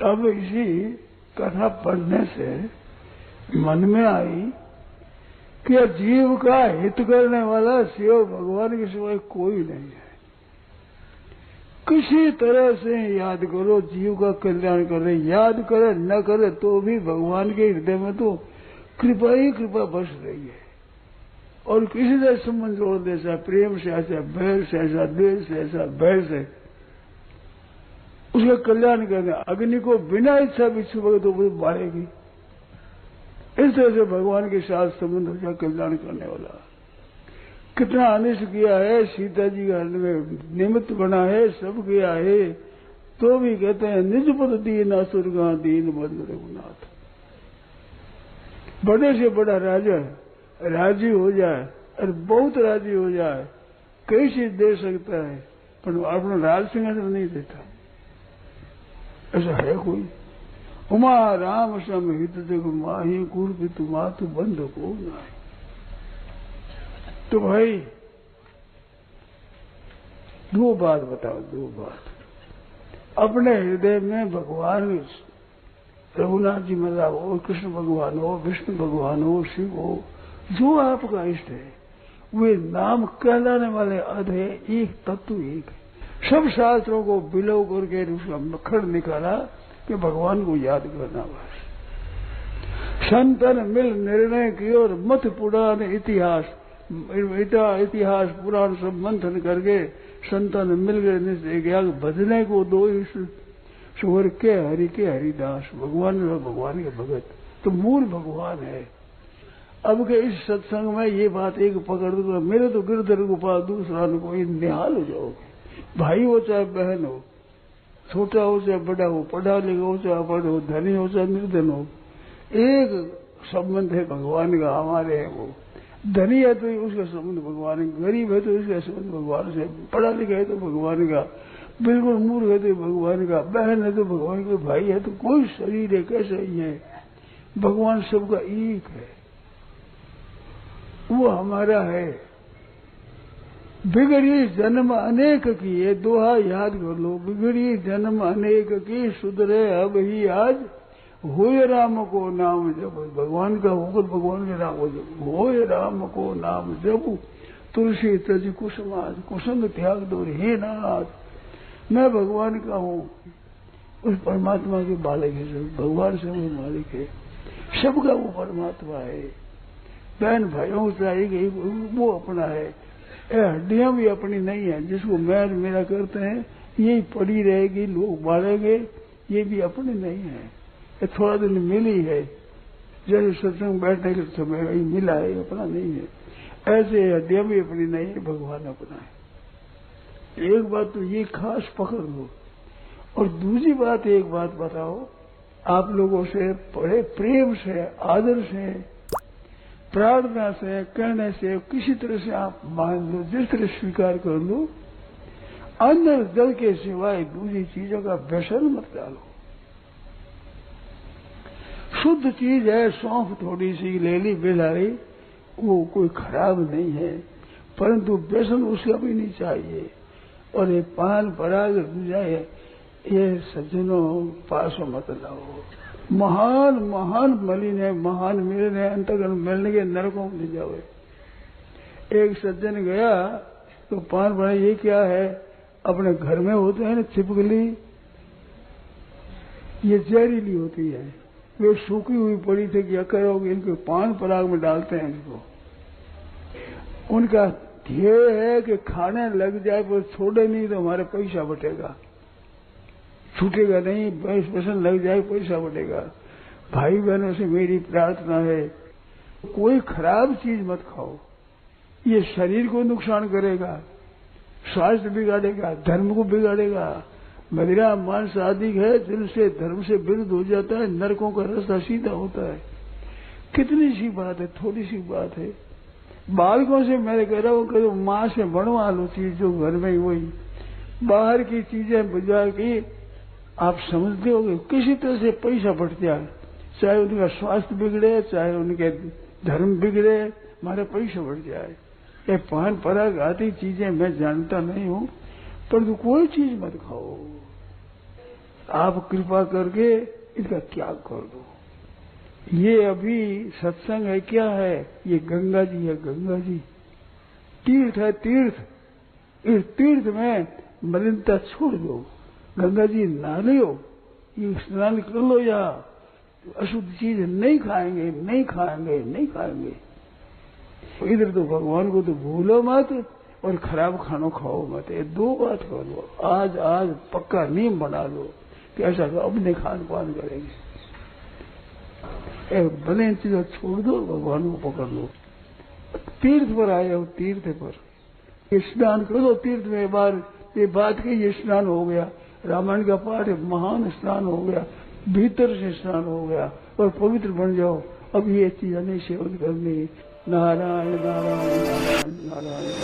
अब इसी कथा पढ़ने से मन में आई कि जीव का हित करने वाला शिव भगवान के सिवाय कोई नहीं है। किसी तरह से याद करो, जीव का कल्याण करे, याद करे न करे तो भी भगवान के हृदय में तो कृपा ही कृपा बस रही है। और किसी से संबंध जोड़ दे, ऐसा प्रेम से, ऐसा बैर से, ऐसा द्वेष से, ऐसा बैर से उसका कल्याण करने। अग्नि को बिना इच्छा भी छुपे तो वो बाढ़ेगी। इस तरह से भगवान के साथ संबंध उसका कल्याण करने वाला। कितना अनिष्ट किया है, सीता जी का में निमित्त बना है, सब किया है, तो भी कहते हैं निज पद दीन असुर का दीन बद रघुनाथ। बड़े से बड़ा राजा राजी हो जाए और बहुत राजी हो जाए, कई चीज दे सकता है, पर अपना राज सिंहासन नहीं देता। ऐसा है कोई? उमा राम सम हित जग माही कुर पितु मातु बंध को नाही। तो भाई दो बात बताओ, दो बात। अपने हृदय में भगवान रघुनाथ जी महाराज हो, कृष्ण भगवान हो, विष्णु भगवान हो, शिव हो, जो आपका इष्ट है, वे नाम कहलाने वाले अध है, एक तत्व एक है। सब शास्त्रों को बिलो करके उसका मखड़ निकाला कि भगवान को याद करना। बस संतन मिल निर्णय की और मत पुराण इतिहास इतिहास पुराण सब मंथन करके संतन मिल गए भजने को दो सुवर के हरिदास। भगवान भगवान के भगत तो मूल भगवान है। अब के इस सत्संग में ये बात एक पकड़ दो, मेरे तो गिरधर गोपाल दूसरा न कोई, निहाल हो जाओगे। भाई हो चाहे बहन हो, छोटा हो चाहे बड़ा हो, पढ़ा लिखा हो चाहे अपढ़ हो, धनी हो चाहे निर्धन हो, एक संबंध है भगवान का हमारे है। वो धनी है तो उसका संबंध भगवान है, गरीब है तो उसका संबंध भगवान से, पढ़ा लिखा है तो भगवान का, बिल्कुल मूर्ख है तो भगवान का, बहन है तो भगवान का, भाई है तो कोई शरीर है कैसा ही है, भगवान सबका एक है, वो हमारा है। बिगड़ी जन्म अनेक की, ये दोहा याद कर लो। बिगड़ी जन्म अनेक की, सुधरे अब ही आज, होय राम को नाम जब। भगवान का होकर भगवान के नाम हो जब, होय राम को नाम जब, तुलसी तज कुसुमाज, कुसुम त्याग दो हे नाथ। मैं भगवान का हूँ, उस परमात्मा के बालक है, सब भगवान से वो मालिक है, सबका वो परमात्मा है। बहन भाइयों चाहिए वो अपना है, हड्डियां भी अपनी नहीं है। जिसको मैं मेरा करते हैं यही पड़ी रहेगी, लोग बाढ़ेंगे, ये भी अपनी नहीं है। ये थोड़ा दिन मिली है, जैसे सत्संग बैठने के समय मिला है, अपना नहीं है। ऐसे हड्डियां भी अपनी नहीं है, भगवान अपना है। एक बात तो ये खास पकड़ लो। और दूसरी बात, एक बात बताओ, आप लोगों से बड़े प्रेम से, आदर से, प्रार्थना से, कहने से, किसी तरह से आप मान लो, जिस तरह स्वीकार कर लो, अन्न जल के सिवाय दूसरी चीजों का व्यसन मत डालो। शुद्ध चीज है, सौंफ थोड़ी सी ले ली बिलाड़ी, वो कोई खराब नहीं है, परंतु व्यसन उसका भी नहीं चाहिए। और ये पान पराग जाए, ये सज्जनों पासों मत लाओ। महान महान मलिन है, महान मिलन है, अंतगण मिलने के नरकों में ले जाओ। एक सज्जन गया तो पान पड़ा, ये क्या है? अपने घर में होते हैं ना छिपकली, ये जहरीली होती है, वे सूखी हुई पड़ी थी, क्या करोगे? इनको पान पराग में डालते हैं इनको। उनका ध्येय है कि खाने लग जाए पर छोड़े नहीं तो हमारे पैसा बटेगा, छूटेगा नहीं, पसंद लग जाए पैसा बटेगा। भाई बहनों से मेरी प्रार्थना है, कोई खराब चीज मत खाओ, ये शरीर को नुकसान करेगा, स्वास्थ्य बिगाड़ेगा, धर्म को बिगाड़ेगा। मदिरा मांस आदि है, जिनसे धर्म से विरुद्ध हो जाता है, नरकों का रास्ता सीधा होता है। कितनी सी बात है, थोड़ी सी बात है। बालकों से मैं कह रहा हूँ कि माँ से बनवा लो चीज जो घर में ही, वही बाहर की चीजें बाजार की आप समझते हो कि किसी तरह से पैसा बढ़ जाए, चाहे उनका स्वास्थ्य बिगड़े, चाहे उनके धर्म बिगड़े, हमारे पैसा बढ़ जाए। ये पान पराग आदि चीजें मैं जानता नहीं हूँ, परंतु कोई चीज मत खाओ। आप कृपा करके इसका त्याग कर दो। ये अभी सत्संग है, क्या है? ये गंगा जी है, गंगा जी तीर्थ है, तीर्थ। इस तीर्थ में मलिनता छोड़ दो, गंगा जी नहा लो, ये स्नान कर लो, या अशुद्ध चीज नहीं खाएंगे, नहीं खाएंगे, नहीं खाएंगे। इधर तो भगवान को तो भूलो मत और खराब खाना खाओ मत, ये दो बात कर लो। आज पक्का नियम बना लो कि ऐसा अपने खान पान करेंगे। भले चीजों छोड़ दो, भगवान को पकड़ लो। तीर्थ पर आए हो, तीर्थ पर ये स्नान करो तीर्थ में। बार ये बात की, ये स्नान हो गया, रामायण का पाठ महान स्नान हो गया, भीतर से स्नान हो गया और पवित्र बन जाओ। अब ये चीजें नहीं सेवन करनी। नारायण नारायण नारायण नारायण।